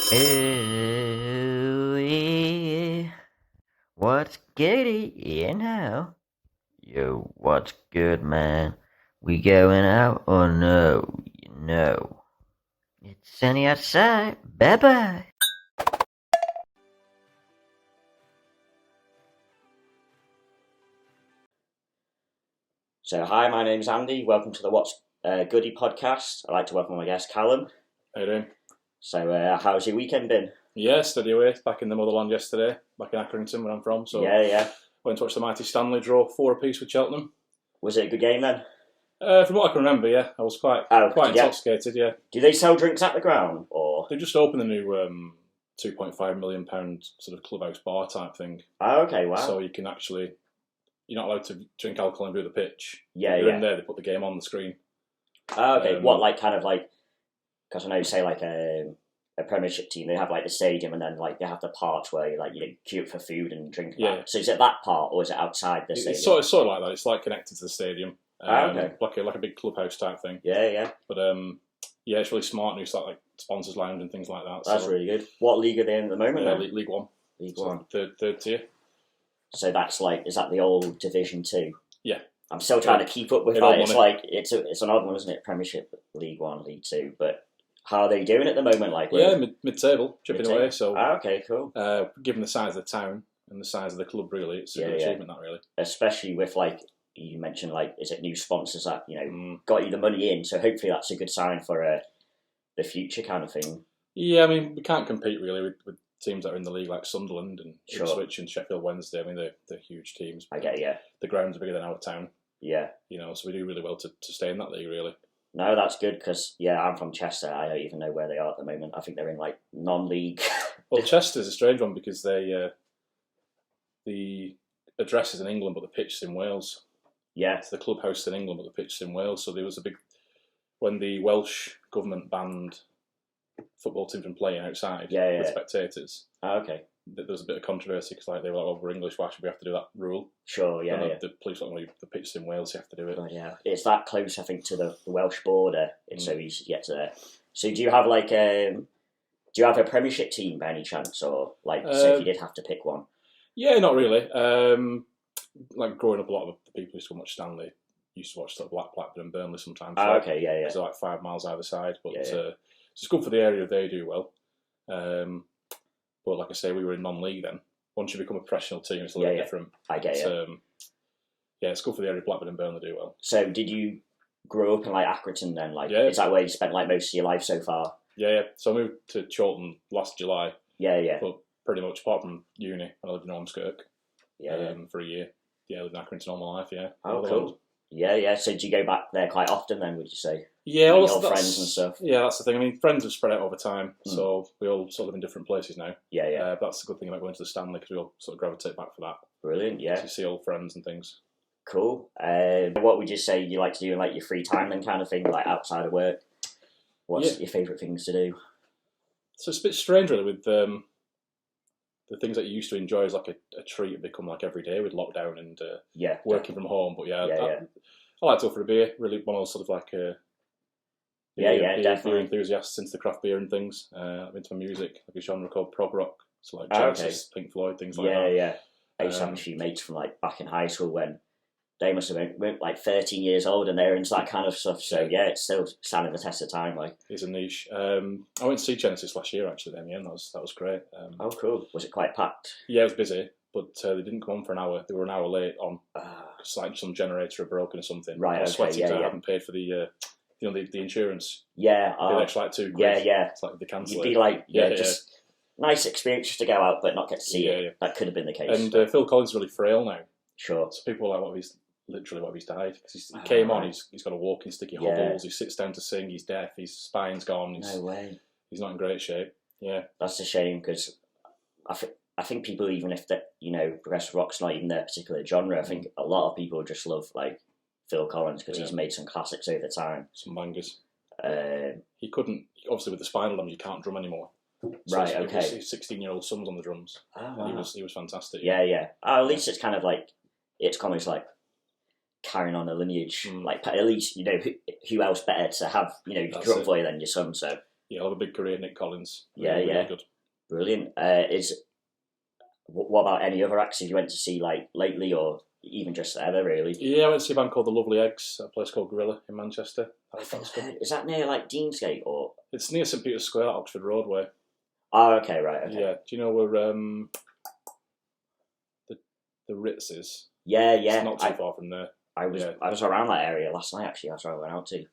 Oh, yeah. What's goody? You know. Yo, what's good, man? We going out or no? You know. It's sunny outside. Bye bye. So, hi, my name's Andy. Welcome to the What's Goody podcast. I'd like to welcome my guest, Callum. How you doing? So, how's your weekend been? Yeah, steady away. Back in the motherland yesterday, back in Accrington where I'm from. So Yeah. went to watch the mighty Stanley draw 4 apiece with Cheltenham. Was it a good game then? From what I can remember, yeah, I was quite intoxicated. Yeah. Do they sell drinks at the ground or? They just opened the new £2.5 million sort of clubhouse bar type thing. Oh, okay, wow. So you can actually, you're not allowed to drink alcohol and do the pitch. Yeah, You're in there. They put the game on the screen. Oh, okay. What, because I know, say, like a Premiership team, they have like the stadium, and then like they have the part where you queue up for food and drink. Yeah. So is it that part, or is it outside the stadium? It's sort of like that. It's like connected to the stadium. Okay. Like a big clubhouse type thing. Yeah. But yeah, it's really smart. And it's like sponsors lounge and things like that. That's really good. What league are they in at the moment? League One. League One. Third tier. So that's is that the old Division 2? Yeah. I'm still trying to keep up with that. It's it's an odd one, isn't it? Premiership, League 1, League 2. But how are they doing at the moment? Mid-table, chipping away. So, okay, cool. Given the size of the town and the size of the club, really, it's a good achievement. That really, especially with you mentioned, is it new sponsors that got you the money in? So hopefully that's a good sign for the future kind of thing. Yeah, I mean we can't compete really with teams that are in the league like Sunderland and Ipswich and Sheffield Wednesday. I mean they're huge teams. I get you. The grounds are bigger than our town. Yeah. So we do really well to stay in that league, really. No, that's good because, I'm from Chester. I don't even know where they are at the moment. I think they're in, non-league. Well, Chester's a strange one because they the address is in England but the pitch is in Wales. Yeah. It's the clubhouse in England but the pitch is in Wales. So there was a big... When the Welsh government banned football teams from playing outside with spectators... Oh, okay. There was a bit of controversy because they were like, we're English, why should we have to do that rule? Sure, yeah. And the police were like, the pitch is in Wales, you have to do it. Oh, yeah. It's that close, I think, to the Welsh border. It's so easy to get to there. So do you have do you have a Premiership team by any chance, or so if you did have to pick one? Yeah, not really. Growing up, a lot of the people who used to watch Stanley used to watch Blackburn and Burnley sometimes. Oh, okay, yeah. It's 5 miles either side, but it's good for the area if they do well. But like I say, we were in non-league then. Once you become a professional team, it's a little different. I get it. It's good for the area if Blackburn and Burnley do well. So did you grow up in Accrington then? Is that where you spent most of your life so far? Yeah. So I moved to Chorlton last July. Yeah. But pretty much, apart from uni, I lived in Ormskirk. Yeah. For a year. Yeah, I lived in Accrington all my life. Yeah. Oh, cool. Yeah. So do you go back there quite often then? Would you say? Yeah, all friends and stuff. Yeah, that's the thing. I mean, friends have spread out over time, so we all sort of live in different places now. Yeah. But that's the good thing about going to the Stanley because we all sort of gravitate back for that. Brilliant. Yeah. So you see old friends and things. Cool. What would you say you like to do in your free time and kind of thing, outside of work? What's your favourite things to do? So it's a bit strange, really, with the things that you used to enjoy as a treat have become every day with lockdown and working from home. But I like to go for a beer. Really, one of those sort of definitely. Beer enthusiasts into the craft beer and things. I'm into my music, a genre called prog rock. So Genesis, Pink Floyd, things like that. Yeah. I used to have a few mates from back in high school when they must have been 13 years old and they're into that kind of stuff. So it's still standing the test of time. It's a niche. I went to see Genesis last year actually. Then that was great. Oh, cool. Was it quite packed? Yeah, it was busy, but they didn't come on for an hour. They were an hour late on. Some generator had broken or something. Right. I was sweating because I hadn't paid for the insurance. Yeah. The extra £2. Yeah. It's they cancel it. You'd be just nice experience just to go out but not get to see it. Yeah. That could have been the case. And Phil Collins is really frail now. Sure. So people are like, what if he's died? Because he came on, he's got a walking stick, he hobbles, he sits down to sing, he's deaf, his spine's gone. No way. He's not in great shape. Yeah. That's a shame because I think people, even if progressive rock's not even their particular genre, I think a lot of people just love Phil Collins because he's made some classics over time. Some bangers. He couldn't, obviously with the spinal damage, you can't drum anymore. So right, okay. His 16-year-old son's on the drums. Oh, wow. He was fantastic. Yeah. Oh, at least it's kind of it's almost carrying on a lineage. At least, who else better to have, drum for you than your son, so Yeah, I'll have a big career, Nick Collins. Really good. Brilliant. What about any other acts you went to see like lately, or even just ever really? Yeah, I went to see a band called the Lovely Eggs at a place called Gorilla in Manchester. Is that near like Deansgate or? It's near St Peter's Square, Oxford Road way. Oh, okay, right. Okay. Yeah. Do you know where the Ritz is? Yeah. It's not too far from there. I was around that area last night actually. That's where I went out to.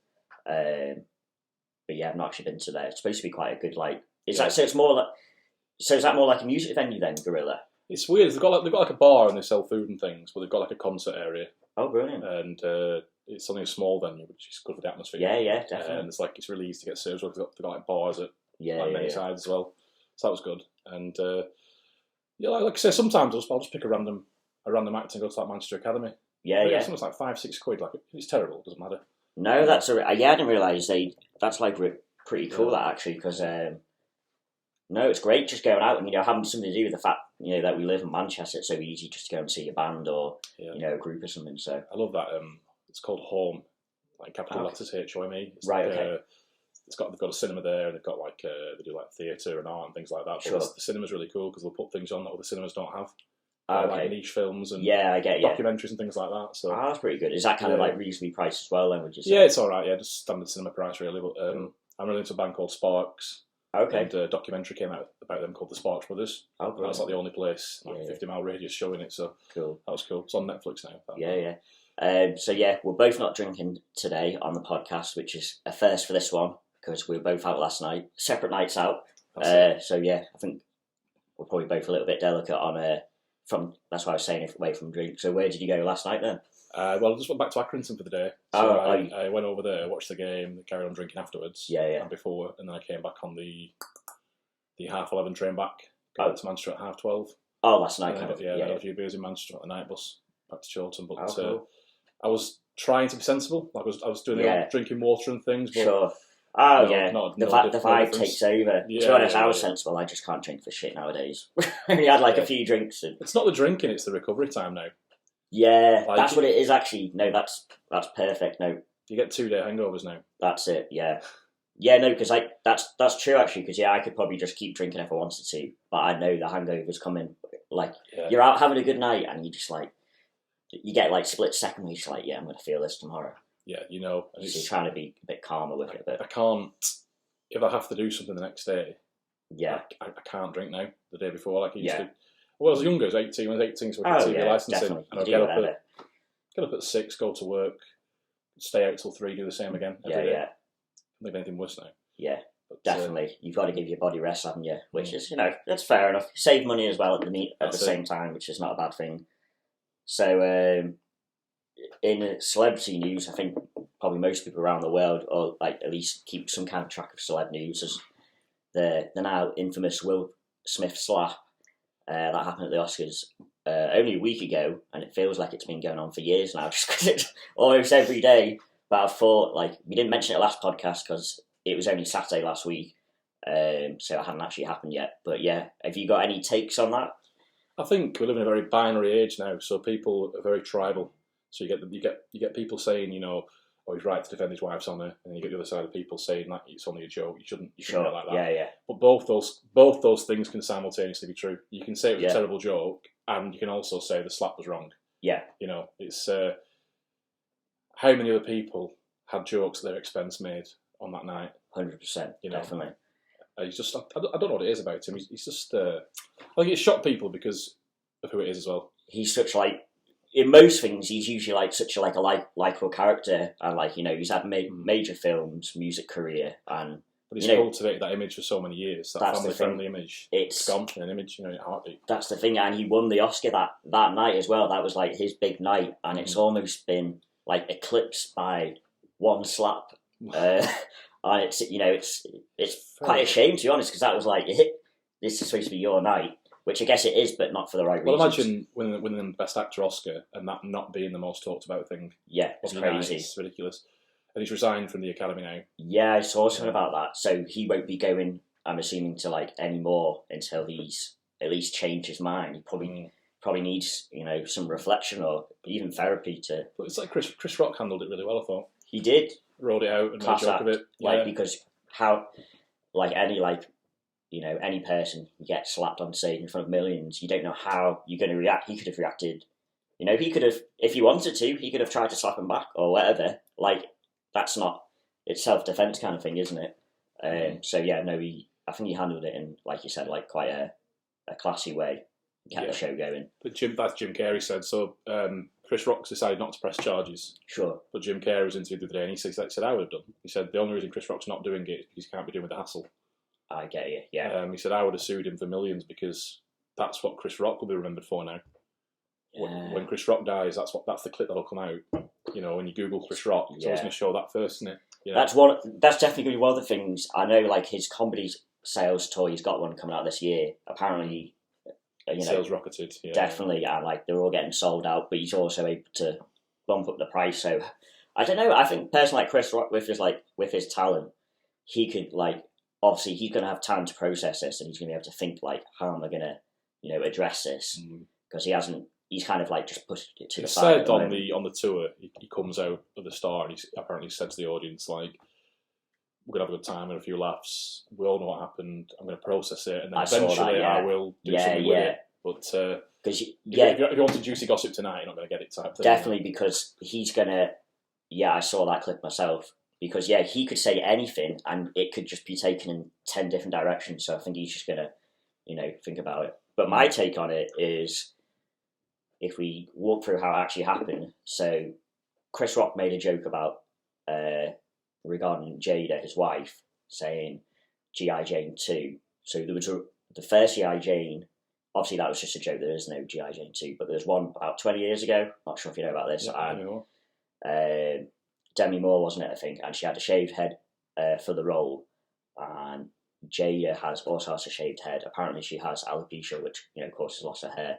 But yeah, I've not actually been to there. It's supposed to be quite a good like. Is that more like a music venue then, Gorilla? It's weird. They've got like a bar and they sell food and things, but they've got like a concert area. Oh, brilliant! And it's only a small venue, which is good for the atmosphere. Yeah, definitely. And it's really easy to get served. They've got like bars at many sides as well, so that was good. And like I say, sometimes I'll just pick a random act and go to that Manchester Academy. Yeah. Something's like £5-6. Like it's terrible. It doesn't matter. No, that's I didn't realise that's like pretty cool that actually because no, it's great just going out and having something to do with the fact that we live in Manchester. It's so easy just to go and see a band or a group or something. So I love that. It's called Home, like capital letters HOME. Right. Okay. They've got a cinema there, and they've got like they do like theatre and art and things like that. But the cinema's really cool because they'll put things on that other cinemas don't have. Like niche films and I get documentaries and things like that. So that's pretty good. Is that kind of like reasonably priced as well? Then would you say? Yeah, it's all right. Yeah, just standard cinema price really. But I'm really into a band called Sparks. Okay. And a documentary came out about them called The Sparks Brothers. Oh, that's like the only place, 50-mile radius showing it. So cool. That was cool. It's on Netflix now. So we're both not drinking today on the podcast, which is a first for this one because we were both out last night, separate nights out. I think we're probably both a little bit delicate on that's why I was saying away from drink. So where did you go last night then? I just went back to Accrington for the day. So I went over there, watched the game, carried on drinking afterwards. And then I came back on the 11:30 train back. Got to Manchester at 12:30. Oh, last night. Had a few beers in Manchester on the night bus back to Chiltern. But cool. I was trying to be sensible. Like I was doing drinking water and things. But sure. The vibe takes over. To be honest, I was sensible. I just can't drink for shit nowadays. I only had a few drinks. It's not the drinking; it's the recovery time now. Yeah, that's what it is actually. No, that's perfect. No, you get 2-day hangovers now. That's it. Yeah, no, because that's true actually. Because I could probably just keep drinking if I wanted to, but I know the hangovers coming. You're out having a good night, and you just you get split second where you're just I'm going to feel this tomorrow. Yeah, you're trying to be a bit calmer with it. But I can't, if I have to do something the next day. Yeah, I can't drink now. The day before, like I used to. Well, I was younger. I was 18. When I was 18, so I could see the licensing. And I'd get up at 6, go to work, stay out till 3, do the same again. Every day. I don't think anything worse now. Yeah, but, definitely. You've got to give your body rest, haven't you? Which is, that's fair enough. Save money as well at the same time, which is not a bad thing. So, in celebrity news, I think probably most people around the world, or at least keep some kind of track of celeb news, as the now infamous Will Smith slap that happened at the Oscars only a week ago, and it feels like it's been going on for years now, just because it's almost every day. But I thought, we didn't mention it last podcast because it was only Saturday last week, so it hadn't actually happened yet. But yeah, have you got any takes on that? I think we live in a very binary age now, so people are very tribal. So you get people saying, he's right to defend his wife's honour, and then you get the other side of people saying that it's only a joke. You shouldn't do it like that. Yeah. But both those things can simultaneously be true. You can say it was a terrible joke, and you can also say the slap was wrong. Yeah. It's how many other people had jokes at their expense made on that night. 100%. Definitely. He's just, I don't know what it is about him. He's just, I think it shocked people because of who it is as well. He's such in most things, he's usually such a likeable character, and he's had major films, music career, and but he's cultivated that image for so many years. That family-friendly image. It's gone in an image, in a heartbeat. That's the thing, and he won the Oscar that night as well. That was his big night, and it's almost been eclipsed by one slap. And it's quite a shame, to be honest, because that was this is supposed to be your night. Which I guess it is, but not for the right reasons. Well, imagine winning the Best Actor Oscar and that not being the most talked about thing. Yeah, it's crazy. It's ridiculous. And he's resigned from the Academy now. Yeah, I saw something about that. So he won't be going, I'm assuming, to any more until he's at least changed his mind. He probably needs, some reflection or even therapy to... But it's Chris Rock handled it really well, I thought. He did. Wrote it out and made a joke of it. Because how... like any any person who gets slapped on stage in front of millions, you don't know how you're going to react. He could have reacted. He could have, if he wanted to, he could have tried to slap him back or whatever. Like, that's not, it's self-defense kind of thing, isn't it? So yeah, no, I think he handled it in, like you said, like quite a classy way. Kept the show going. But that's Jim Carrey said. So Chris Rock's decided not to press charges. Sure. But Jim Carrey was interviewed the other day, and he said I would have done. He said the only reason Chris Rock's not doing it is because he can't be doing with the hassle. I get you. Yeah. He said I would have sued him for millions because that's what Chris Rock will be remembered for now. When Chris Rock dies, that's the clip that'll come out. When you Google Chris Rock, it's always going to show that first, isn't it? That's definitely going to be one of the things. I know, like his comedy sales tour, he's got one coming out this year. Apparently, sales rocketed. Definitely, and like they're all getting sold out. But he's also able to bump up the price. So I don't know. I think a person like Chris Rock, with his talent, he could obviously he's going to have time to process this, and he's going to be able to think how am I going to address this, because he hasn't. He's kind of just pushed it to the side. He said on the tour, he comes out at the start, and he apparently said to the audience, we're going to have a good time and a few laughs. We all know what happened. I'm going to process it, and then eventually I will do something with it. But if you want a juicy gossip tonight, you're not going to get it type thing. Definitely, because he's going to... Yeah, I saw that clip myself. Because, he could say anything, and it could just be taken in 10 different directions. So I think he's just going to, think about it. But my take on it is... If we walk through how it actually happened, so Chris Rock made a joke about regarding Jada, his wife, saying G.I. Jane 2. So there was the first G.I. Jane. Obviously, that was just a joke. There is no G.I. Jane 2, but there's one about 20 years ago. Not sure if you know about this. And Demi Moore, wasn't it? I think, and she had a shaved head for the role, and Jada also has a shaved head. Apparently, she has alopecia, which of course has lost her hair.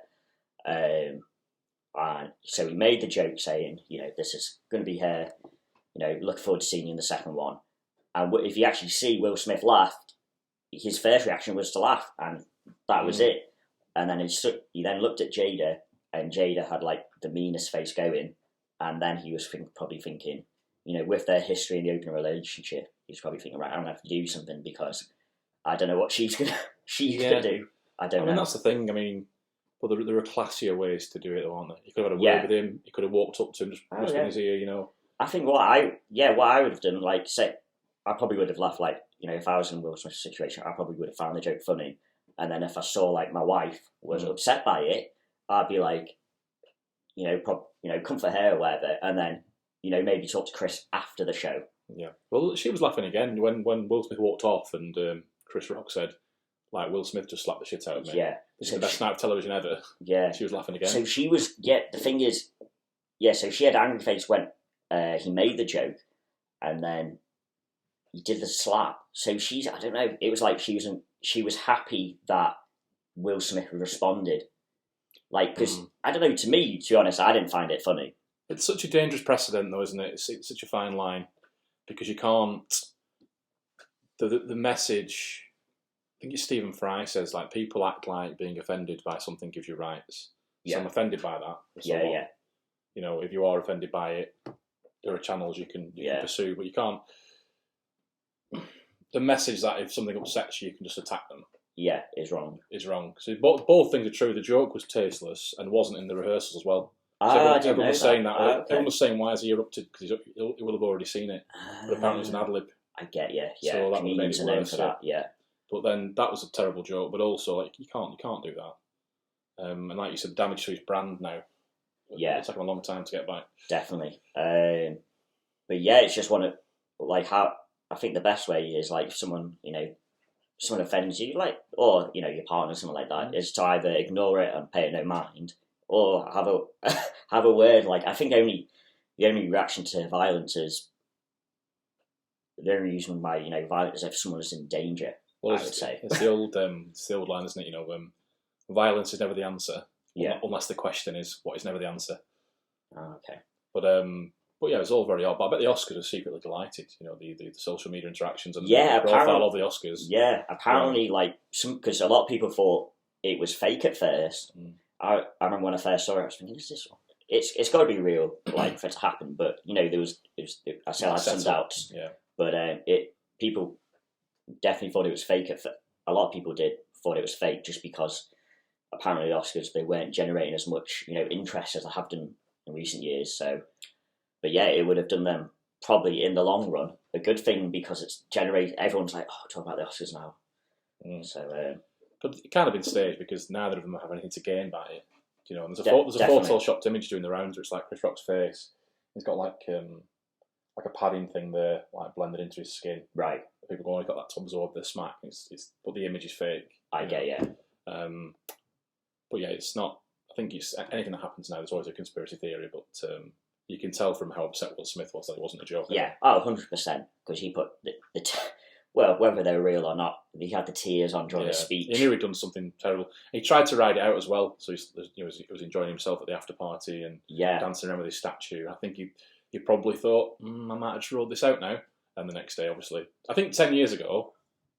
And so he made the joke saying, this is going to be her, look forward to seeing you in the second one. And if you actually see Will Smith laughed, his first reaction was to laugh, and that was it. And then he then looked at Jada, and Jada had the meanest face going, and then he was probably thinking, with their history in the open relationship, he's probably thinking, right, I'm going to have to do something because I don't know what she's going to do. I don't know. I mean, that's the thing. I mean, but there are classier ways to do it, aren't there? You could have had a word with him. You could have walked up to him, just whispered in his ear, I think what I would have done, I probably would have laughed, if I was in Will Smith's situation, I probably would have found the joke funny. And then if I saw, my wife was upset by it, I'd be comfort her or whatever, and then, maybe talk to Chris after the show. Yeah. Well, she was laughing again when Will Smith walked off, and Chris Rock said, Will Smith just slapped the shit out of me. Yeah. This is the best night of television ever. Yeah. She was laughing again. So she was, the thing is, so she had angry face when he made the joke, and then he did the slap. So I don't know, it was she was happy that Will Smith responded. Because, I don't know, to me, to be honest, I didn't find it funny. It's such a dangerous precedent, though, isn't it? It's such a fine line, because you can't... The message... I think it's Stephen Fry says, people act like being offended by something gives you rights. So I'm offended by that. Yeah. If you are offended by it, there are channels you can pursue, but you can't... The message that if something upsets you, you can just attack them. Yeah, is wrong. So both things are true. The joke was tasteless and wasn't in the rehearsals as well. Everyone was saying that. Everyone was saying, why is he erupted? Because he will have already seen it. But apparently it's an ad-lib. I get you, yeah. So that would make it worse for that, yeah. But then that was a terrible joke. But also, you can't do that. And like you said, damage to his brand now. Yeah, it's taken a long time to get back. Definitely. But yeah, it's just one of how I think the best way is if someone someone offends you, or your partner, something like that, is to either ignore it and pay it no mind, or have a word. I think the only reaction to violence is the only reason why violence is if someone is in danger. Well, I would say it's the old line, isn't it? Violence is never the answer. Yeah. Unless the question is what is never the answer. Oh, okay. But yeah, it's all very odd. But I bet the Oscars are secretly delighted. The social media interactions and the profile of the Oscars. Yeah, apparently, because a lot of people thought it was fake at first. I remember when I first saw it, I was thinking, it's got to be real, for it to happen. But I still had some doubts. Yeah. But people definitely thought it was fake. A lot of people thought it was fake just because apparently the Oscars, they weren't generating as much, interest as they have done in recent years. So, but yeah, it would have done them probably in the long run a good thing because it's generated. Everyone's like, oh, talk about the Oscars now. So, but it kind of been staged because neither of them have anything to gain by it. And there's a photoshopped image doing the rounds, where it's like Chris Rock's face. He's got like a padding thing there, like blended into his skin. Right. People go, oh, he got that to absorb the smack. But the image is fake. I get, yeah. But yeah, it's not. I think it's anything that happens now. There's always a conspiracy theory, but you can tell from how upset Will Smith was that it wasn't a joke. Yeah, 100%. Because he put well, whether they're real or not, he had the tears on during his speech. He knew he'd done something terrible. He tried to ride it out as well, so he was enjoying himself at the after party and dancing around with his statue. I think he probably thought, I might have just rolled this out now. And the next day, obviously, I think 10 years ago,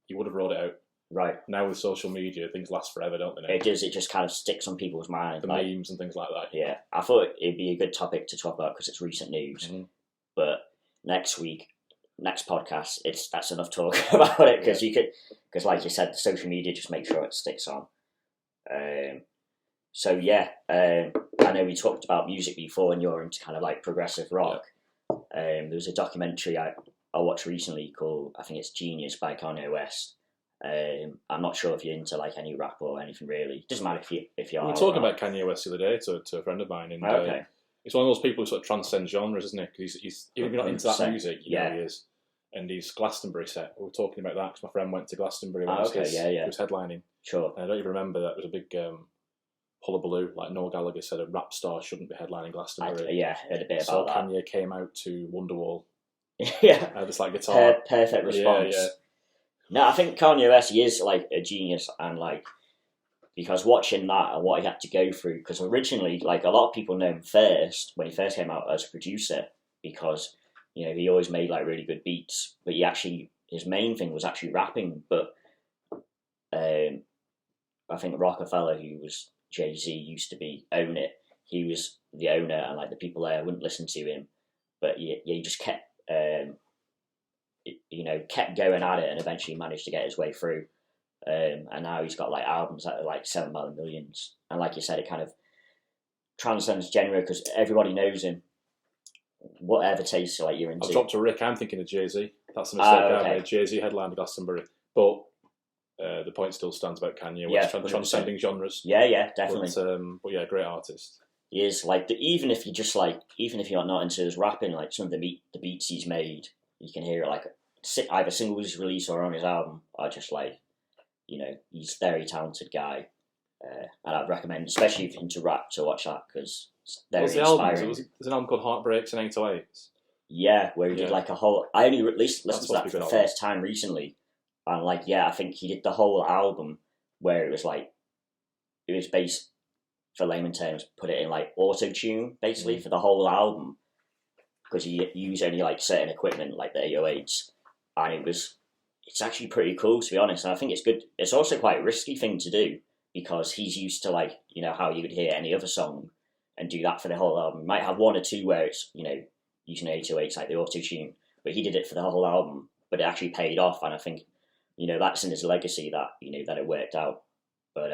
he would have rolled it out. Right. Now with social media, things last forever, don't they? Now? It does. It just kind of sticks on people's minds. The memes and things like that. Yeah. I thought it'd be a good topic to talk about because it's recent news. Mm-hmm. But next podcast, that's enough talk about it because like you said, social media just makes sure it sticks on. So yeah, I know we talked about music before, and you're into kind of like progressive rock. There was a documentary I watched recently called, I think it's Genius by Kanye West. I'm not sure if you're into like any rap or anything really. It doesn't matter if you are. We were talking about Kanye West the other day to a friend of mine, and it's one of those people who sort of transcends genres, isn't it? Because he's even if you're not into that music, you know he is. And his Glastonbury set, we were talking about that because my friend went to Glastonbury when he was headlining. Sure. And I don't even remember that. It was a big hullabaloo. Like Noel Gallagher said, a rap star shouldn't be headlining Glastonbury. I heard a bit about that. So Kanye came out to Wonderwall. Yeah. Just like guitar. Perfect response. Yeah. No, I think Kanye West, he is like a genius, and like, because watching that and what he had to go through, because originally, like, a lot of people know him first, when he first came out as a producer, because, he always made like really good beats, but his main thing was actually rapping, but I think Rockefeller, who was Jay-Z, used to own it. He was the owner, and like the people there wouldn't listen to him, but he just kept kept going at it and eventually managed to get his way through. And now he's got like albums that are like 7 millions. And like you said, it kind of transcends genre because everybody knows him. Whatever taste like you're into. I've dropped to Rick. I'm thinking of Jay-Z. That's the mistake I made. Jay-Z headlined Glastonbury. But the point still stands about Kanye. Transcending genres. Yeah, definitely. But yeah, great artist. He is like even if you're not into his rapping, like some of the beats he's made, you can hear it like either singles he's released or on his album are just like, he's a very talented guy, and I'd recommend, especially if you're into rap, to watch that because it's very inspiring. There's an album called Heartbreaks and 808s. Yeah, where he did like a whole. I only listened to that for the first time recently, and like I think he did the whole album where it was based, for layman terms, put it in like auto tune basically for the whole album because he used only like certain equipment like the 808s, and it's actually pretty cool to be honest. And I think it's good. It's also quite a risky thing to do because he's used to like how you would hear any other song and do that for the whole album. You might have one or two where it's using 808s like the auto tune, but he did it for the whole album. But it actually paid off, and I think that's in his legacy that that it worked out. But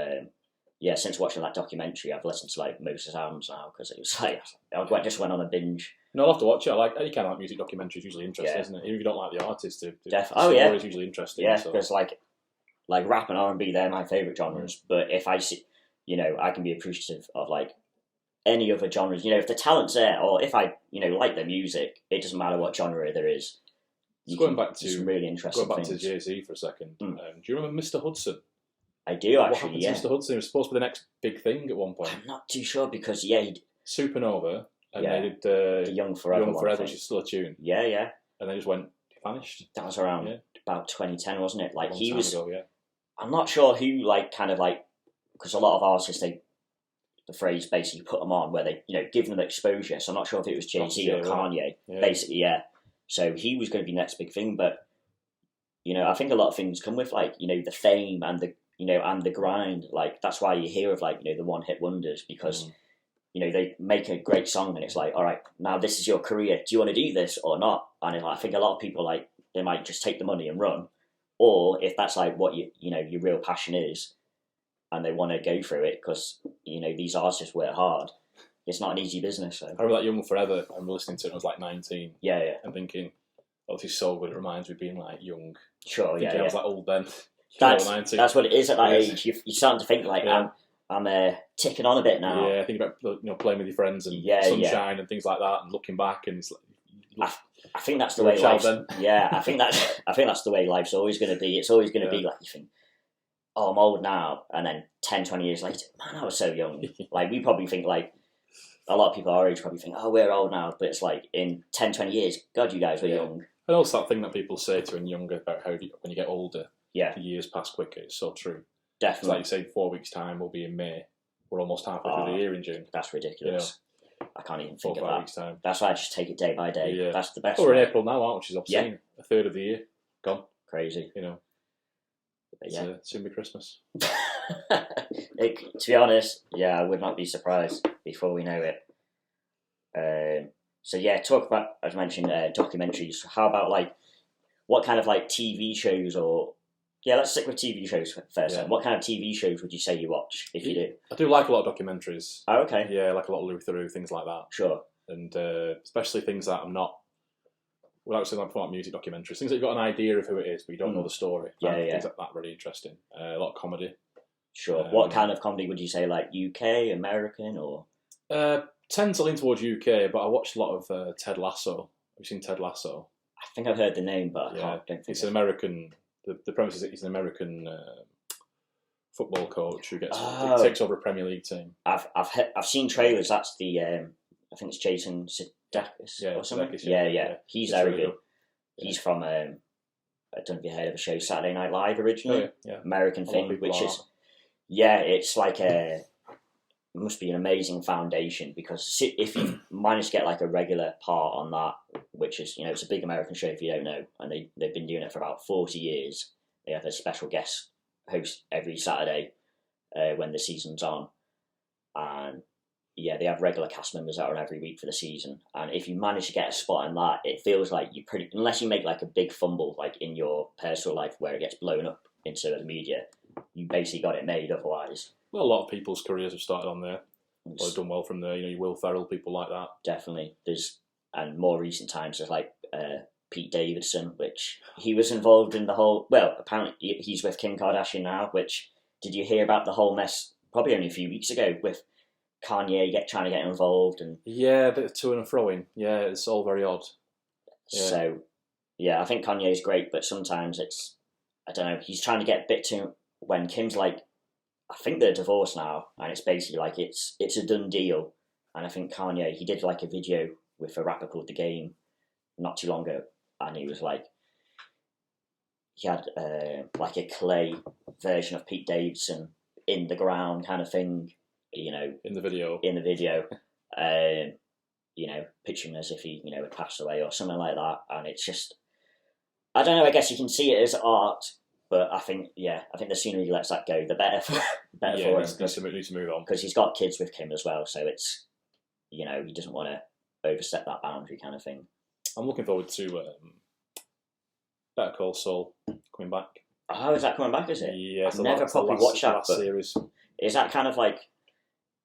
since watching that documentary, I've listened to like most of his albums now because it was like I just went on a binge. No, I'll have to watch it. I like any kind of music documentary is usually interesting, isn't it? Even if you don't like the artist, the story is usually interesting. Yeah, because like rap and R&B, they're my favourite genres. But if I see, I can be appreciative of like any other genres. If the talent's there, or if I like their music, it doesn't matter what genre there is. Going back to Jay-Z for a second, do you remember Mr. Hudson? I do actually. What happened to Mr. Hudson? It was supposed to be the next big thing at one point. I'm not too sure because he Supernova. And they did Young Forever, which is still a tune. Yeah. And they just vanished. That was around about 2010, wasn't it? Like he was. Ago, yeah. I'm not sure who because a lot of artists the phrase basically put them on where they give them exposure. So I'm not sure if it was Jay-Z or Kanye. Yeah. Basically, yeah. So he was going to be the next big thing, but I think a lot of things come with the fame and the and the grind. Like that's why you hear of the one hit wonders because. They make a great song and it's like, all right, now this is your career. Do you want to do this or not? And I think a lot of people they might just take the money and run, or if that's like what your real passion is, and they want to go through it because these artists work hard. It's not an easy business. So. I remember that Young Forever. I remember listening to it when I was like 19. Yeah. And thinking, oh, this is so good. It reminds me of being like young. Sure, yeah. I was like old then. That's what it is at that age. You're starting to think like, I'm ticking on a bit now. Yeah, think about playing with your friends and sunshine and things like that, and looking back, and it's like, I think that's the way life. Yeah, I think that's the way life's always going to be. It's always going to be like you think, oh, I'm old now, and then 10, 20 years later, man, I was so young. Like we probably think like a lot of people our age probably think, oh, we're old now, but it's like in 10, 20 years, God, you guys were young. And also that thing that people say to when younger about how when you get older, the years pass quicker. It's so true. Definitely. It's like you say, 4 weeks' time, we'll be in May. We're almost halfway through the year in June. That's ridiculous. I can't even think of 4 or 5 that. weeks' time. That's why I just take it day by day. Yeah. That's the best. We're in April now, which is obscene. A third of the year gone. Crazy. But soon be Christmas. To be honest, I would not be surprised before we know it. Talk about, as mentioned, documentaries. How about like, what kind of like TV shows or... Yeah, let's stick with TV shows first. Yeah. What kind of TV shows would you say you watch, if you do? I do like a lot of documentaries. Oh, okay. Yeah, like a lot of Louis Theroux, things like that. Sure. And especially things that I'm not... Well, actually, like music documentaries. Things that you've got an idea of who it is, but you don't know the story. Things like that really interesting. A lot of comedy. Sure. What kind of comedy would you say, like UK, American, or...? Tend to lean towards UK, but I watched a lot of Ted Lasso. Have you seen Ted Lasso? I think I've heard the name, but I don't think it's an American... The premise is that he's an American football coach who takes over a Premier League team. I've seen trailers. That's the I think it's Jason Sudeikis or something. Yeah. He's very good. He's from I don't know if you heard of a show Saturday Night Live originally. American thing, which is it's like it must be an amazing foundation because if you manage to get like a regular part on that, which is it's a big American show if you don't know, and they've been doing it for about 40 years. They have a special guest host every Saturday when the season's on, and they have regular cast members that are on every week for the season. And if you manage to get a spot in that, it feels like you unless you make like a big fumble like in your personal life where it gets blown up into the media, you basically got it made. Otherwise. Well, a lot of people's careers have started on there. Or have done well from there. You Will Ferrell, people like that. Definitely. And more recent times, there's like Pete Davidson, which he was involved in the whole... Well, apparently he's with Kim Kardashian now, which... Did you hear about the whole mess probably only a few weeks ago with Kanye trying to get involved? And a bit of to and froing. Yeah, it's all very odd. Yeah. So, I think Kanye's great, but sometimes it's... I don't know, he's trying to get a bit too... When Kim's like... I think they're divorced now, and it's basically like it's a done deal. And I think Kanye, he did like a video with a rapper called The Game not too long ago, and he was like, he had like a clay version of Pete Davidson in the ground kind of thing, in the video, picturing as if he had passed away or something like that. And it's just, I don't know. I guess you can see it as art. But I think the sooner he lets that go, the better for him. Needs to move on. Because he's got kids with Kim as well, so it's, he doesn't want to overstep that boundary kind of thing. I'm looking forward to Better Call Saul coming back. Oh, is that coming back, is it? Yeah. I've never probably watched that. Series. Is that kind of like,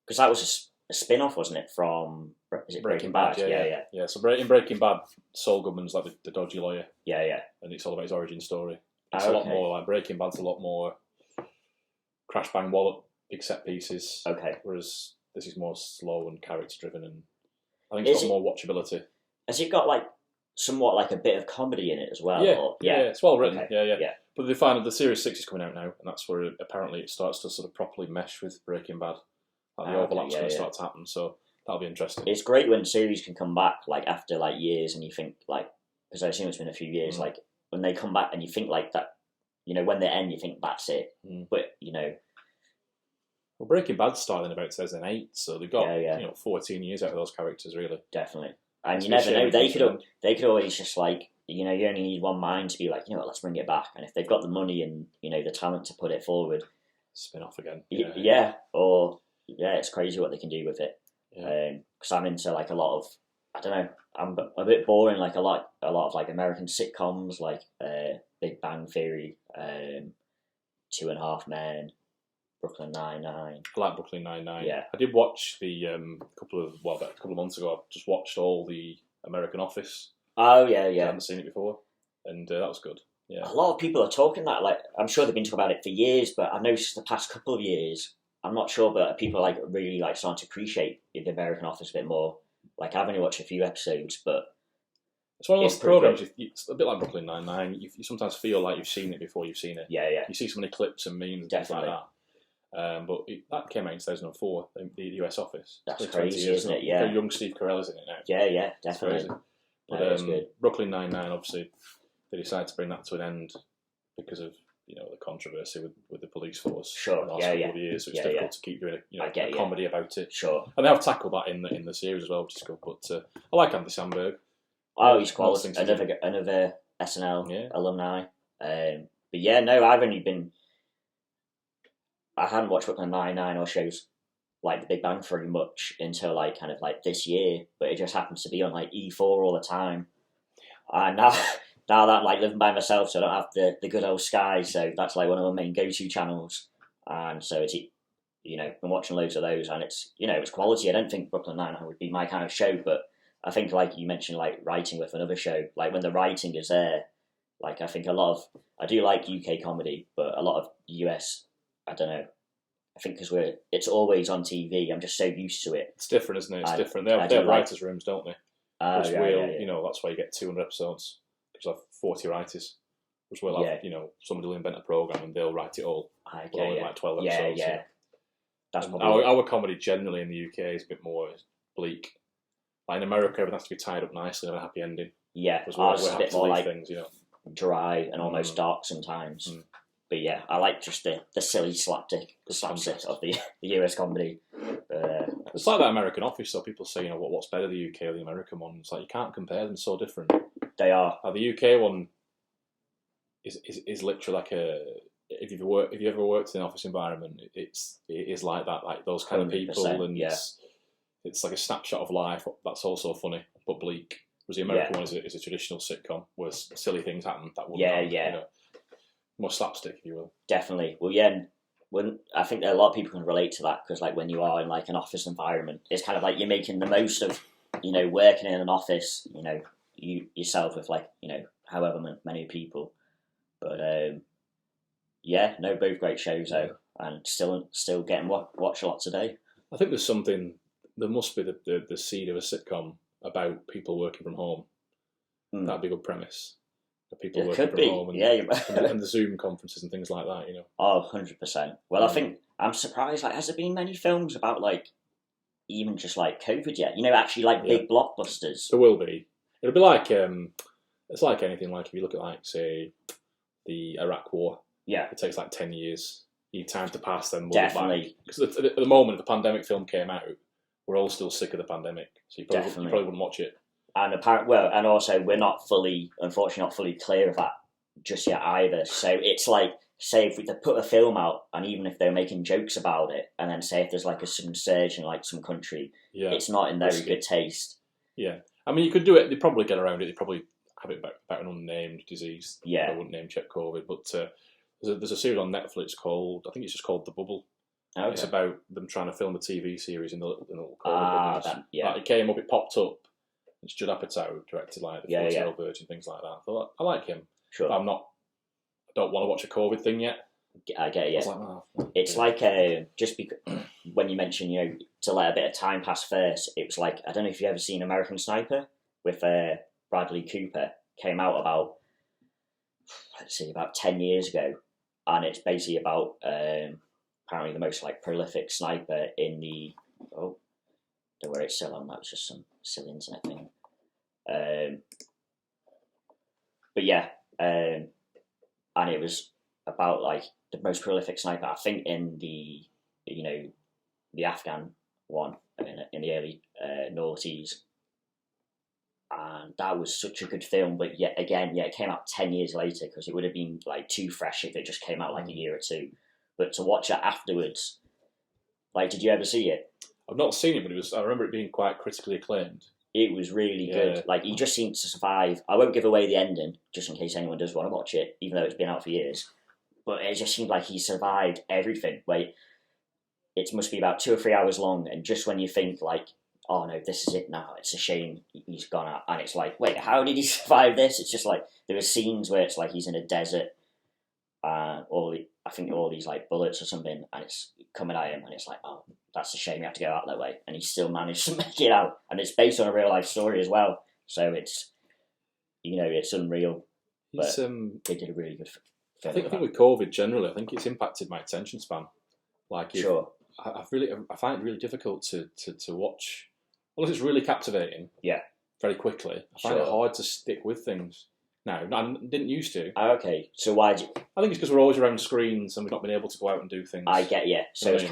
because that was a spin-off, wasn't it, from, is it Breaking Bad? Yeah, so in Breaking Bad, Saul Goodman's like the dodgy lawyer. Yeah. And it's all about his origin story. It's a lot more like Breaking Bad's a lot more crash bang wallop, big set pieces. Okay. Whereas this is more slow and character driven, and I think it's got more watchability. Has it got like somewhat like a bit of comedy in it as well? Yeah, it's well written. Okay. Yeah. But they find that the Series 6 is coming out now, and that's where apparently it starts to sort of properly mesh with Breaking Bad. Like the overlap's going to start to happen, so that'll be interesting. It's great when series can come back like after like years, and you think like, because I assume it's been a few years, like when they come back and you think like that, when they end, you think that's it. But well, Breaking Bad started in about 2008, so they got 14 years out of those characters, really. Definitely, and you never know. They could always just like you only need one mind to be like, let's bring it back. And if they've got the money and the talent to put it forward, spin off again. It's crazy what they can do with it. Because I'm into like a lot of I don't know. I'm a bit boring. Like a lot of like American sitcoms, like Big Bang Theory, 2.5 Men, Brooklyn Nine-Nine. I like Brooklyn Nine-Nine. Yeah. I did watch the about a couple of months ago. I just watched all the American Office. Oh yeah. I hadn't seen it before, and that was good. Yeah. A lot of people are talking that. Like, I'm sure they've been talking about it for years, but I've noticed the past couple of years, I'm not sure, but people are like really like starting to appreciate the American Office a bit more. Like, I've only watched a few episodes, but it's one of those programs. It's a bit like Brooklyn Nine-Nine. You sometimes feel like you've seen it before you've seen it. Yeah. You see so many clips and memes and things like that. But that came out in 2004. The US Office. That's crazy, isn't it? Yeah. Young Steve Carell's in it now. Yeah, definitely. But Brooklyn Nine-Nine, obviously, they decided to bring that to an end because of the controversy with the police force. Sure. The last couple of years, so it's difficult to keep doing a comedy about it. Sure. And they have tackled that in the series as well, which is good. But I like Andy Samberg. Oh, he's quality. Another SNL alumni. But yeah, no, I hadn't watched Brooklyn Nine-Nine or shows like The Big Bang Theory much until like kind of like this year, but it just happens to be on like E4 all the time. And now that I'm like living by myself, so I don't have the good old Sky, so that's like one of my main go-to channels. And so it's been watching loads of those, and it's it's quality. I don't think Brooklyn Nine-Nine would be my kind of show, but I think like you mentioned, like writing with another show, like when the writing is there, like I think I do like UK comedy, but a lot of US, I don't know. I think because it's always on TV, I'm just so used to it. It's different, isn't it? It's different. They have writers' rooms, don't they? That's why you get 200 episodes. Because you have 40 writers. Which will have, somebody will invent a program and they'll write it all. Like 12 episodes. Yeah. That's our comedy generally in the UK is a bit more bleak. Like in America, everything has to be tied up nicely and have a happy ending. Yeah, we're a bit more like things, dry and almost dark sometimes. But yeah, I like just the silly slapstick of the US comedy. It's like that American Office, so people say, what's better, the UK or the American one? It's like you can't compare them; so different. They are. The UK one is literally like if you ever worked in an office environment, it is like that, like those kind of people, and it's like a snapshot of life. That's also funny but bleak. Whereas the American one is a traditional sitcom where silly things happen that wouldn't more slapstick, if you will. Definitely. Well, yeah. I think that a lot of people can relate to that because, like, when you are in like an office environment, it's kind of like you're making the most of, working in an office. You yourself with like however many people. But both great shows though, and still getting watch lots a day. I think there must be the seed of a sitcom about people working from home. That'd be a good premise. People working from home and the Zoom conferences and things like that, Oh, 100%. Well, I think I'm surprised. Like, has there been many films about like even just like COVID yet? Actually like big blockbusters. There will be. It'll be like it's like anything. Like if you look at like say the Iraq War, it takes like 10 years. You need time to pass them. Definitely. Because at the moment the pandemic film came out, we're all still sick of the pandemic, so you probably wouldn't watch it. And and also we're unfortunately not fully clear of that just yet either. So it's like, say if we put a film out, and even if they're making jokes about it, and then say if there's like a sudden surge in like some country, it's not in very good taste. Yeah, I mean you could do it. They'd probably get around it. They'd probably have it about an unnamed disease. Yeah, I wouldn't name check COVID, but there's a series on Netflix called, I think it's just called The Bubble. Okay. It's about them trying to film a TV series in the little COVID bubbles. It came up, it popped up. It's Judd Apatow directed like the 40-year-old virgin, things like that. I thought, I like him. Sure. But I don't want to watch a COVID thing yet. I get it. It's like just because when you mentioned to let a bit of time pass first, it was like, I don't know if you've ever seen American Sniper with Bradley Cooper. Came out about 10 years ago, and it's basically about apparently the most like prolific sniper in the don't worry, it's still on. That was just some silly internet thing. But yeah, and it was about like the most prolific sniper, I think, in the the Afghan one in the early noughties, and that was such a good film. But yet again, it came out 10 years later because it would have been like too fresh if it just came out like a year or two. But to watch it afterwards, like, did you ever see it? I've not seen it, but I remember it being quite critically acclaimed. It was really good. Like, he just seemed to survive. I won't give away the ending, just in case anyone does want to watch it, even though it's been out for years. But it just seemed like he survived everything. Like, it must be about 2 or 3 hours long, and just when you think, like, oh no, this is it now, it's a shame he's gone out, and it's like, wait, how did he survive this? It's just like, there are scenes where it's like he's in a desert, I think all these like bullets or something, and it's coming at him, and it's like, oh, that's a shame, you have to go out that way, and he still managed to make it out, and it's based on a real life story as well, so it's, it's unreal. But they did a really good film. I think with COVID generally, I think it's impacted my attention span. Like, sure. I find it really difficult to watch, unless it's really captivating. Yeah. Very quickly. I find it hard to stick with things. No, I didn't used to. Okay, so why do you... I think it's because we're always around screens and we've not been able to go out and do things. I get you. So it's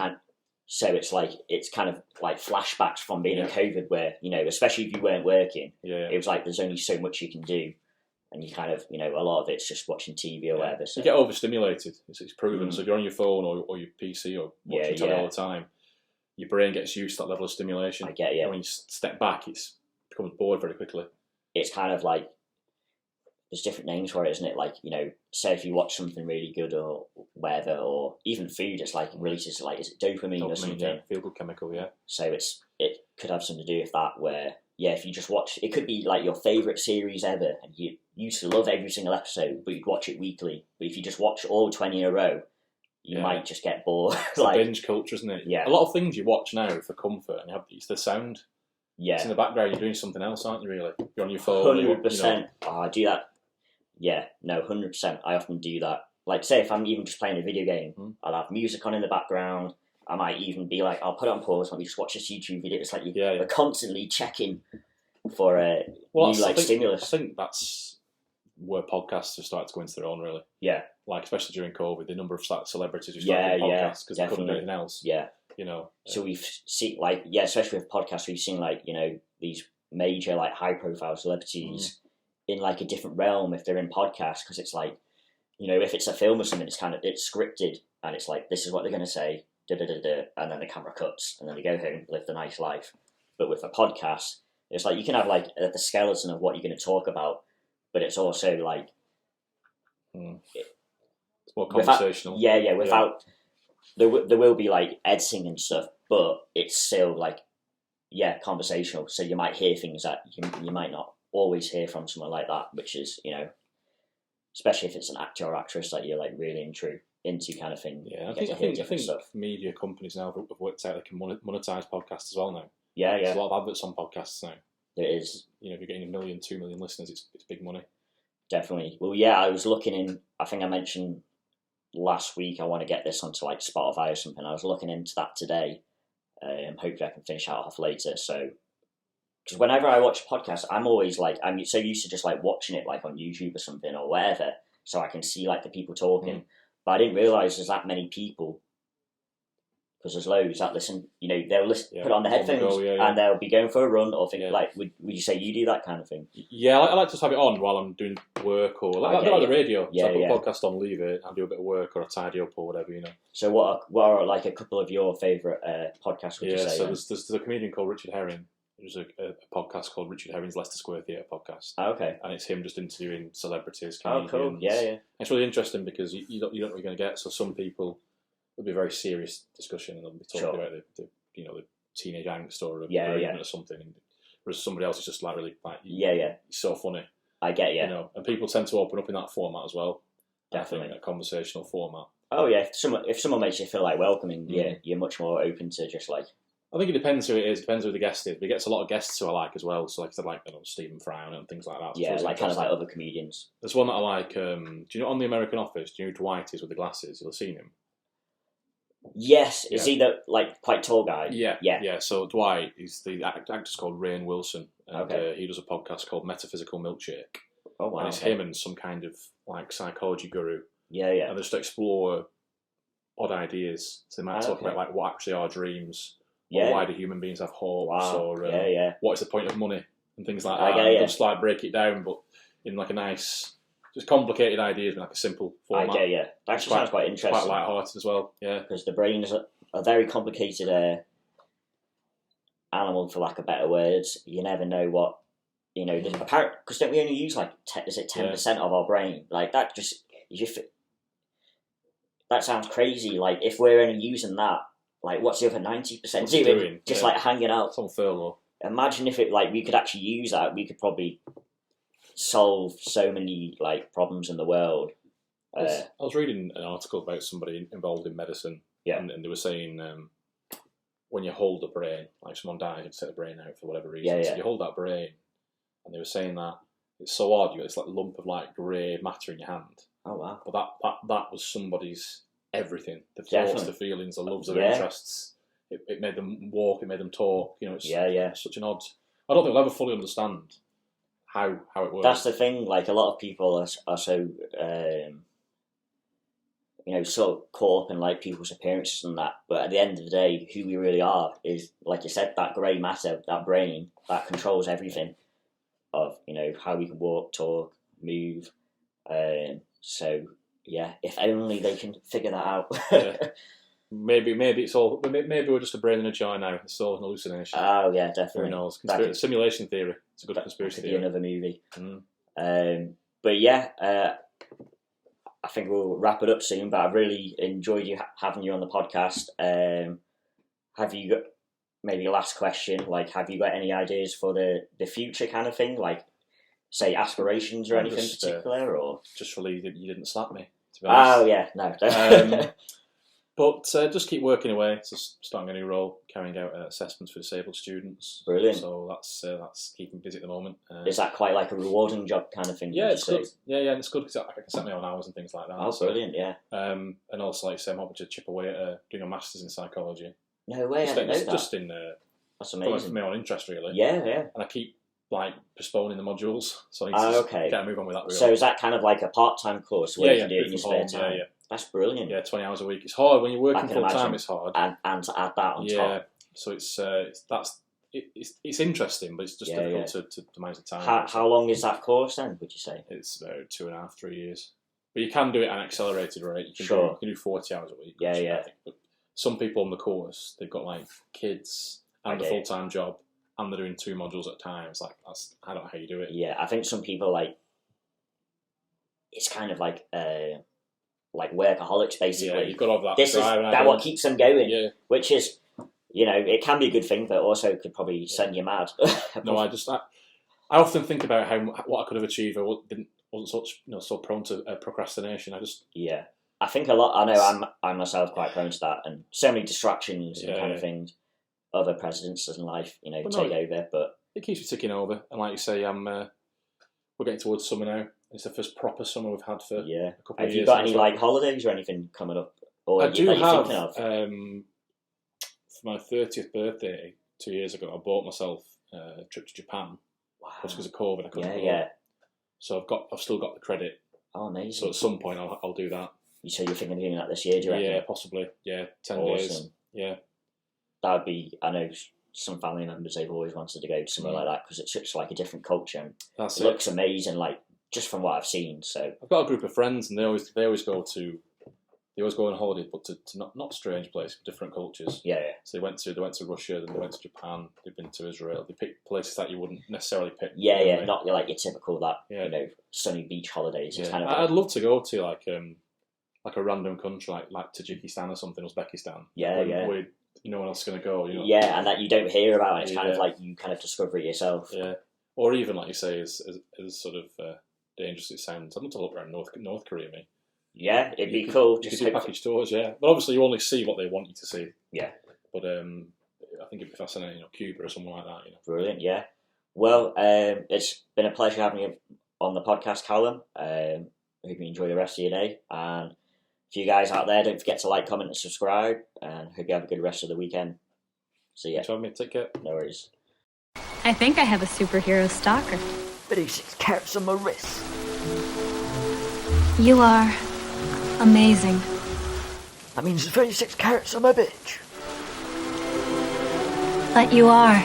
kind of like flashbacks from being in COVID, where especially if you weren't working, it was like there's only so much you can do, and you kind of a lot of it's just watching TV or whatever. So. You get overstimulated. It's proven. So if you're on your phone or your PC or watching telly all the time, your brain gets used to that level of stimulation. I get you. And when you step back, it becomes bored very quickly. It's kind of like, there's different names for it, isn't it? Like, say if you watch something really good or whatever, or even food, it's like it releases, like, is it dopamine or something? Yeah, feel good chemical, yeah. So it could have something to do with that, where, if you just watch, it could be like your favourite series ever, and you used to love every single episode, but you'd watch it weekly. But if you just watch all 20 in a row, you might just get bored. It's like binge culture, isn't it? Yeah. A lot of things you watch now for comfort, and it's the sound. Yeah. It's in the background, you're doing something else, aren't you, really? You're on your phone. 100%. Oh, I do that. Yeah, no, 100%. I often do that. Like, say if I'm even just playing a video game, I'll have music on in the background. I might even be like, I'll put it on pause, let me just watch this YouTube video. It's like you're constantly checking for new stimulus. I think that's where podcasts have started to go into their own, really. Yeah. Like, especially during COVID, the number of celebrities who started podcasts because they couldn't do anything else. Yeah. So we've seen, especially with podcasts, we've seen, these major, high-profile celebrities in, a different realm if they're in podcasts, because it's like, if it's a film or something, it's scripted, and it's like, this is what they're going to say, da-da-da-da, and then the camera cuts, and then they go home, live the nice life. But with a podcast, it's like, you can have, the skeleton of what you're going to talk about, but it's also, it's more conversational. Without... There will be, editing and stuff, but it's still, conversational, so you might hear things that you might not always hear from someone like that, which is, especially if it's an actor or actress that you're really into kind of thing. Yeah, I think stuff. Media companies now have worked out they can monetize podcasts as well now. Yeah. There's a lot of adverts on podcasts now. There is. If you're getting 1 million, 2 million listeners, it's big money. Definitely. Well, yeah, I was looking in. I think I mentioned last week I want to get this onto Spotify or something. I was looking into that today. Hopefully I can finish that off later. So. Because whenever I watch podcasts, I'm always I'm so used to just watching it on YouTube or something or whatever, so I can see the people talking. But I didn't realise there's that many people, because there's loads that listen. They'll listen, put on the headphones, and they'll be going for a run or think would you say you do that kind of thing? Yeah, I like to just have it on while I'm doing work or like the radio. So I put a podcast on, leave it, and do a bit of work or a tidy up or whatever. So what are a couple of your favourite podcasts? Would you say? So there's a comedian called Richard Herring. There's a podcast called Richard Herring's Leicester Square Theatre podcast. Oh, okay. And it's him just interviewing celebrities, comedians. Oh, cool. Yeah. It's really interesting because you don't know what you're going to get. So some people, it'll be a very serious discussion and they'll be talking about the teenage angst or a bereavement or something. Whereas somebody else is just really it's so funny. I get you. And people tend to open up in that format as well. Definitely. A conversational format. Oh yeah, if someone makes you feel welcoming, you're much more open to just I think it depends who it is, depends who the guest is. But he gets a lot of guests who I like as well. So Stephen Fry and things like that. Yeah, kind of other comedians. There's one that I like. Do you know on The American Office? Do you know who Dwight is with the glasses? You'll have seen him. Yes, is he the quite tall guy? Yeah. So Dwight, he's the actor's called Rainn Wilson, and he does a podcast called Metaphysical Milkshake. Oh wow! And it's him and some kind of psychology guru. Yeah. And they just explore odd ideas. So they might talk about what actually are dreams. Or why do human beings have hopes? Wow. Or what is the point of money and things like that. They'll just break it down, but in a nice, just complicated ideas in a simple format. I get you. That actually sounds quite interesting. Quite light-hearted as well. Yeah, because the brain is a very complicated animal, for lack of better words. You never know what, because don't we only use like, is it 10% of our brain? Like that that sounds crazy. Like if we're only using that, like what's the other 90% doing? Just like hanging out. Some furlough. Imagine if we could actually use that, we could probably solve so many like problems in the world. I was reading an article about somebody involved in medicine, and they were saying when you hold the brain, like someone died, you take the brain out for whatever reason, so you hold that brain, and they were saying that it's so odd, you got this like lump of like grey matter in your hand. Oh wow! But that was somebody's everything, the thoughts, the feelings, the loves, the interests. It made them walk, it made them talk. It's such an odd. I don't think we'll ever fully understand how it works. That's the thing. Like a lot of people are so sort of caught up in like people's appearances and that. But at the end of the day, who we really are is, like you said, that grey matter, that brain that controls everything of how we can walk, talk, move. So yeah, if only they can figure that out. Maybe it's all. Maybe we're just a brain in a jar now. It's all an hallucination. Oh yeah, definitely. Who knows? Simulation theory. It's a good conspiracy theory. Another movie. But yeah, I think we'll wrap it up soon. But I've really enjoyed having you on the podcast. Have you got maybe a last question? Like, have you got any ideas for the future kind of thing? Like, say aspirations or anything particular, or just really you didn't slap me. To be honest. Oh yeah, no. But just keep working away. So starting a new role, carrying out assessments for disabled students. Brilliant. So that's keeping busy at the moment. Is that quite like a rewarding job kind of thing? Yeah, it's good. Yeah, and it's good because I can set my own hours and things like that. Oh, brilliant! Yeah. And also, like I say, I'm hoping to chip away at doing a masters in psychology. No way! I didn't know that. Just in that's amazing. For my own interest, really. Yeah. And I keep like postponing the modules, so I need to get a move on with that. Really. So is that kind of like a part-time course where you can do it in your spare time? Yeah. That's brilliant. Yeah, 20 hours a week. It's hard when you're working full time. It's hard, and to add that on top. So it's interesting, but it's just difficult to manage the time. How long is that course then? Would you say it's about 2.5, 3 years? But you can do it at an accelerated rate. You can do 40 hours a week. Yeah. But some people on the course, they've got like kids and a full time job, and they're doing 2 modules at a time. It's like I don't know how you do it. Yeah, I think some people like it's kind of like workaholics basically. Yeah, you've got to have that. This is what keeps them going. Yeah. Which is, it can be a good thing, but also could probably send you mad. No, I often think about what I could have achieved. I wasn't such so prone to procrastination. I think a lot. I know I'm myself quite prone to that, and so many distractions and kind of things. Other presidents in life, take over, but it keeps you ticking over. And like you say, we're getting towards summer now. It's the first proper summer we've had for a couple of years. Have you got any like holidays or anything coming up? Or I do have. For my 30th birthday 2 years ago, I bought myself a trip to Japan. Wow! Just because of COVID, I couldn't go. So I've still got the credit. Oh, amazing! So at some point, I'll do that. So you're thinking of doing that this year? Do you reckon? Yeah, possibly. Yeah, 10 days. Yeah, that would be. I know some family members, they've always wanted to go to somewhere like that because it's such like a different culture. And it looks amazing, like just from what I've seen. So I've got a group of friends, and they always go on holiday, but to not strange places, different cultures. Yeah. So they went to Russia, then they went to Japan. They've been to Israel. They picked places that you wouldn't necessarily pick. Yeah. Not like your typical sunny beach holidays. It's kind of. I'd love to go to like a random country like Tajikistan or something, Uzbekistan. Where no one else is going to go. Yeah, and that you don't hear about. It's kind of like you kind of discover it yourself. Yeah, or even like you say, as sort of dangerous as it sounds, I'd love to look around North Korea, mate. Yeah, it'd be cool. You could do package tours, but obviously you only see what they want you to see. Yeah. But I think it'd be fascinating, Cuba or something like that. Brilliant, yeah. Well, it's been a pleasure having you on the podcast, Callum. I hope you enjoy the rest of your day. And for you guys out there, don't forget to like, comment, and subscribe. And hope you have a good rest of the weekend. See ya. Thanks for having me. Take care. No worries. I think I have a superhero stalker. 36 carats on my wrist. You are amazing. That means 36 carats on my bitch. But you are.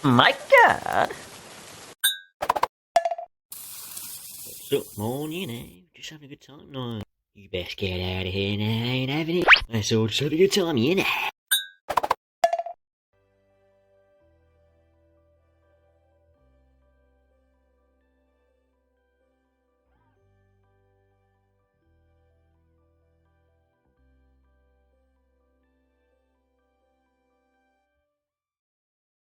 My God. What's up, morning? Just having a good time now. You best get out of here now, ain't having it. I saw just having a good time,